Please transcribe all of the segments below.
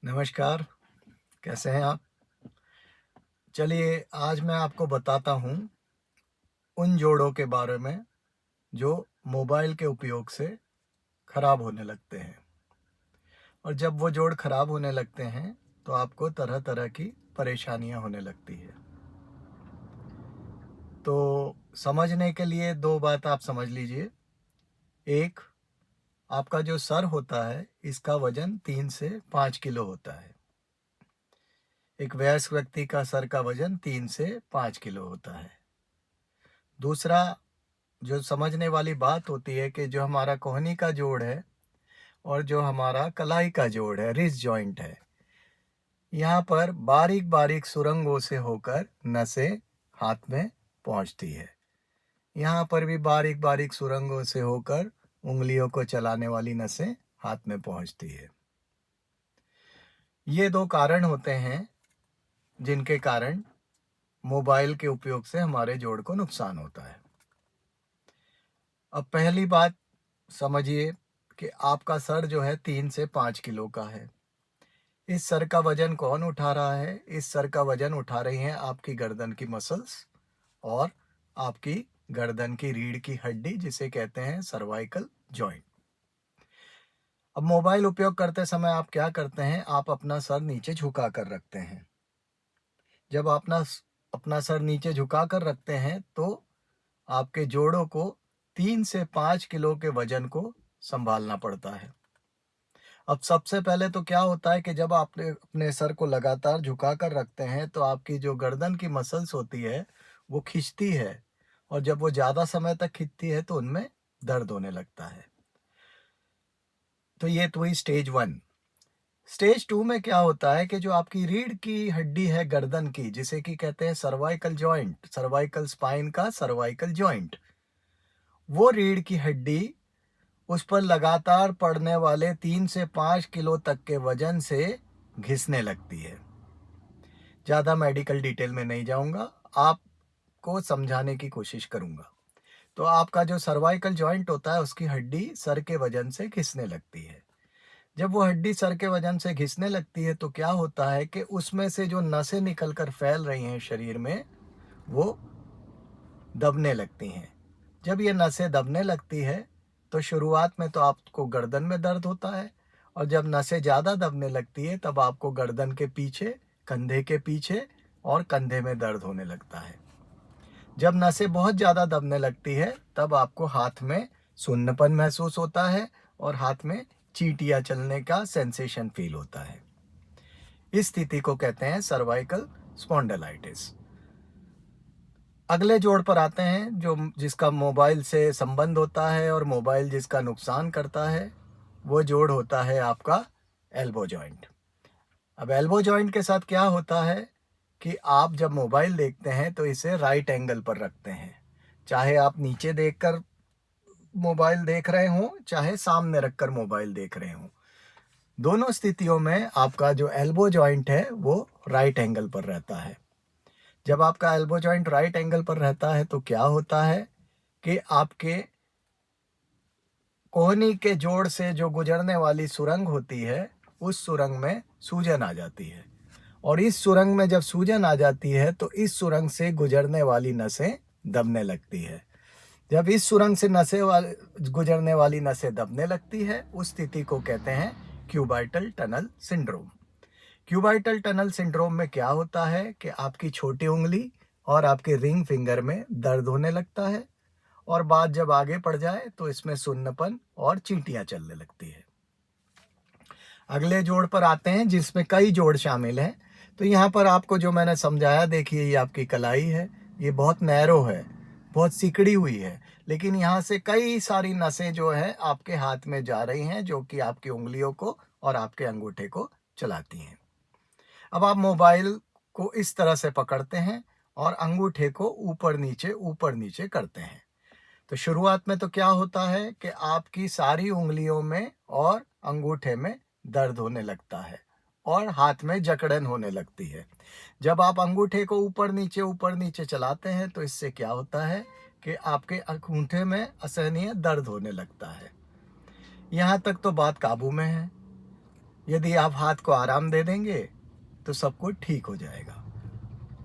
नमस्कार, कैसे हैं आप? चलिए आज मैं आपको बताता हूँ उन जोड़ों के बारे में जो मोबाइल के उपयोग से खराब होने लगते हैं। और जब वो जोड़ खराब होने लगते हैं तो आपको तरह-तरह की परेशानियाँ होने लगती है। तो समझने के लिए 2 बात आप समझ लीजिए। एक, आपका जो सर होता है इसका वज़न 3 से 5 किलो होता है। एक वयस्क व्यक्ति का सर का वज़न 3 से 5 किलो होता है। दूसरा, जो समझने वाली बात होती है कि जो हमारा कोहनी का जोड़ है और जो हमारा कलाई का जोड़ है, रिस्ट जॉइंट है, यहाँ पर बारीक बारीक सुरंगों से होकर नसें हाथ में पहुँचती है। यहाँ पर भी बारीक बारीक सुरंगों से होकर उंगलियों को चलाने वाली नसें हाथ में पहुँचती है। ये 2 कारण होते हैं जिनके कारण मोबाइल के उपयोग से हमारे जोड़ को नुकसान होता है। अब पहली बात समझिए कि आपका सर जो है 3 से 5 किलो का है। इस सर का वज़न कौन उठा रहा है? इस सर का वज़न उठा रही हैं आपकी गर्दन की मसल्स और आपकी गर्दन की रीढ़ की हड्डी जिसे कहते हैं सर्वाइकल जॉइंट। अब मोबाइल उपयोग करते समय आप क्या करते हैं? आप अपना सर नीचे झुका कर रखते हैं। जब अपना सर नीचे झुका कर रखते हैं तो आपके जोड़ों को 3 से 5 किलो के वज़न को सँभालना पड़ता है। अब सबसे पहले तो क्या होता है कि जब आप अपने सर को लगातार झुका कर रखते हैं तो आपकी जो गर्दन की मसल्स होती है वो खिंचती है और जब वो ज़्यादा समय तक खिंचती है तो उनमें दर्द होने लगता है। तो ये तो हुई स्टेज 1। स्टेज 2 में क्या होता है कि जो आपकी रीढ़ की हड्डी है गर्दन की जिसे कि कहते हैं सर्वाइकल जॉइंट, सर्वाइकल स्पाइन का सर्वाइकल जॉइंट, वो रीढ़ की हड्डी उस पर लगातार पड़ने वाले 3 से 5 किलो तक के वजन से घिसने लगती है। ज़्यादा मेडिकल डिटेल में नहीं जाऊँगा, आपको समझाने की कोशिश करूँगा। तो आपका जो सर्वाइकल जॉइंट होता है उसकी हड्डी सर के वजन से घिसने लगती है। जब वो हड्डी सर के वजन से घिसने लगती है तो क्या होता है कि उसमें से जो नसें निकल कर फैल रही हैं शरीर में, वो दबने लगती हैं। जब ये नसें दबने लगती है तो शुरुआत में तो आपको गर्दन में दर्द होता है और जब नसें ज़्यादा दबने लगती है तब आपको गर्दन के पीछे, कंधे के पीछे और कंधे में दर्द होने लगता है। जब नसें बहुत ज़्यादा दबने लगती है तब आपको हाथ में सुन्नपन महसूस होता है और हाथ में चींटियाँ चलने का सेंसेशन फील होता है। इस स्थिति को कहते हैं सर्वाइकल स्पॉन्डिलाइटिस। अगले जोड़ पर आते हैं जो जिसका मोबाइल से संबंध होता है और मोबाइल जिसका नुकसान करता है, वो जोड़ होता है आपका एल्बो जॉइंट। अब एल्बो जॉइंट के साथ क्या होता है कि आप जब मोबाइल देखते हैं तो इसे राइट एंगल पर रखते हैं। चाहे आप नीचे देखकर मोबाइल देख रहे हों, चाहे सामने रखकर मोबाइल देख रहे हों। दोनों स्थितियों में आपका जो एल्बो जॉइंट है वो राइट एंगल पर रहता है। जब आपका एल्बो जॉइंट राइट एंगल पर रहता है तो क्या होता है कि आपके कोहनी के जोड़ से जो गुजरने वाली सुरंग होती है, उस सुरंग में सूजन आ जाती है और इस सुरंग में जब सूजन आ जाती है तो इस सुरंग से गुजरने वाली नसें दबने लगती है। जब इस सुरंग से गुजरने वाली नसें दबने लगती है, उस स्थिति को कहते हैं cubital tunnel syndrome. Cubital tunnel syndrome में क्या होता है कि आपकी छोटी उंगली और आपके रिंग फिंगर में दर्द होने लगता है और बात जब आगे बढ़ जाए तो इसमें सुन्नपन और चींटियां चलने लगती है। अगले जोड़ पर आते हैं जिसमें कई जोड़ शामिल हैं। तो यहाँ पर आपको जो मैंने समझाया, देखिए ये आपकी कलाई है, ये बहुत नैरो है, बहुत सिकड़ी हुई है, लेकिन यहाँ से कई सारी नसें जो है आपके हाथ में जा रही हैं जो कि आपकी उंगलियों को और आपके अंगूठे को चलाती हैं। अब आप मोबाइल को इस तरह से पकड़ते हैं और अंगूठे को ऊपर नीचे करते हैं। तो शुरुआत में तो क्या होता है कि आपकी सारी उंगलियों में और अंगूठे में दर्द होने लगता है और हाथ में जकड़न होने लगती है। जब आप अंगूठे को ऊपर नीचे चलाते हैं तो इससे क्या होता है कि आपके अंगूठे में असहनीय दर्द होने लगता है। यहाँ तक तो बात काबू में है। यदि आप हाथ को आराम दे देंगे तो सब कुछ ठीक हो जाएगा।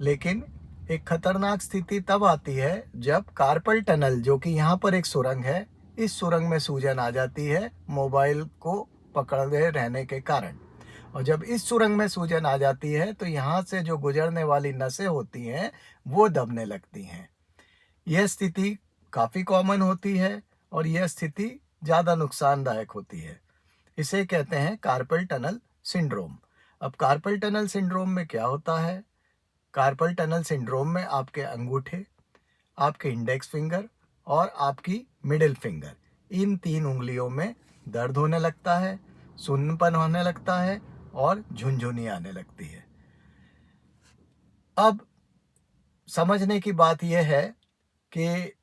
लेकिन एक खतरनाक स्थिति तब आती है जब कार्पल टनल, जो कि यहाँ पर एक सुरंग है, इस सुरंग में सूजन आ जाती है मोबाइल को पकड़े रहने के कारण। और जब इस सुरंग में सूजन आ जाती है तो यहाँ से जो गुजरने वाली नसें होती हैं वो दबने लगती हैं। यह स्थिति काफ़ी कॉमन होती है और यह स्थिति ज़्यादा नुकसानदायक होती है। इसे कहते हैं कार्पल टनल सिंड्रोम। अब कार्पल टनल सिंड्रोम में क्या होता है? कार्पल टनल सिंड्रोम में आपके अंगूठे, आपके इंडेक्स फिंगर और आपकी मिडिल फिंगर, इन 3 उँगलियों में दर्द होने लगता है, सुन्नपन होने लगता है और झुनझुनी आने लगती है। अब समझने की बात यह है कि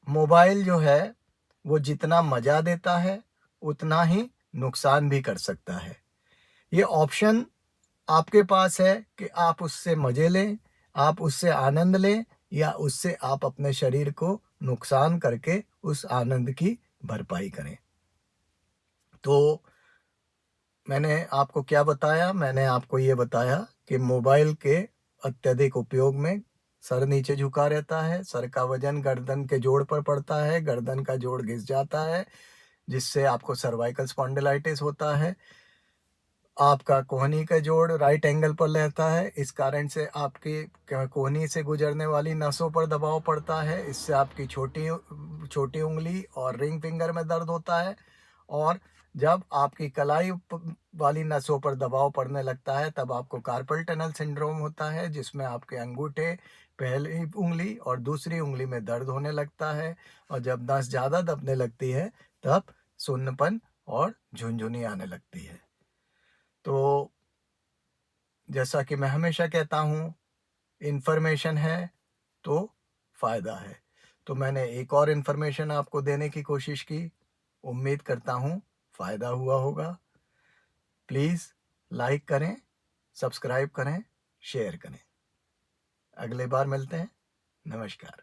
मोबाइल जो है वो जितना मज़ा देता है उतना ही नुकसान भी कर सकता है। ये ऑप्शन आपके पास है कि आप उससे मज़े लें, आप उससे आनंद लें या उससे आप अपने शरीर को नुकसान करके उस आनंद की भरपाई करें। तो मैंने आपको क्या बताया? मैंने आपको ये बताया कि मोबाइल के अत्यधिक उपयोग में सर नीचे झुका रहता है, सर का वज़न गर्दन के जोड़ पर पड़ता है, गर्दन का जोड़ घिस जाता है, जिससे आपको सर्वाइकल स्पॉन्डिलाइटिस होता है। आपका कोहनी का जोड़ राइट एंगल पर रहता है, इस कारण से आपकी कोहनी से गुजरने वाली नसों पर दबाव पड़ता है, इससे आपकी छोटी उंगली और रिंग फिंगर में दर्द होता है। और जब आपकी कलाई वाली नसों पर दबाव पड़ने लगता है तब आपको कार्पल टनल सिंड्रोम होता है, जिसमें आपके अंगूठे, पहली उंगली और दूसरी उंगली में दर्द होने लगता है। और जब नस ज़्यादा दबने लगती है तब सुन्नपन और झुनझुनी आने लगती है। तो जैसा कि मैं हमेशा कहता हूँ, इन्फॉर्मेशन है तो फ़ायदा है। तो मैंने एक और इन्फॉर्मेशन आपको देने की कोशिश की। उम्मीद करता हूँ फ़ायदा हुआ होगा। प्लीज़ लाइक करें, सब्सक्राइब करें, शेयर करें। अगले बार मिलते हैं। नमस्कार।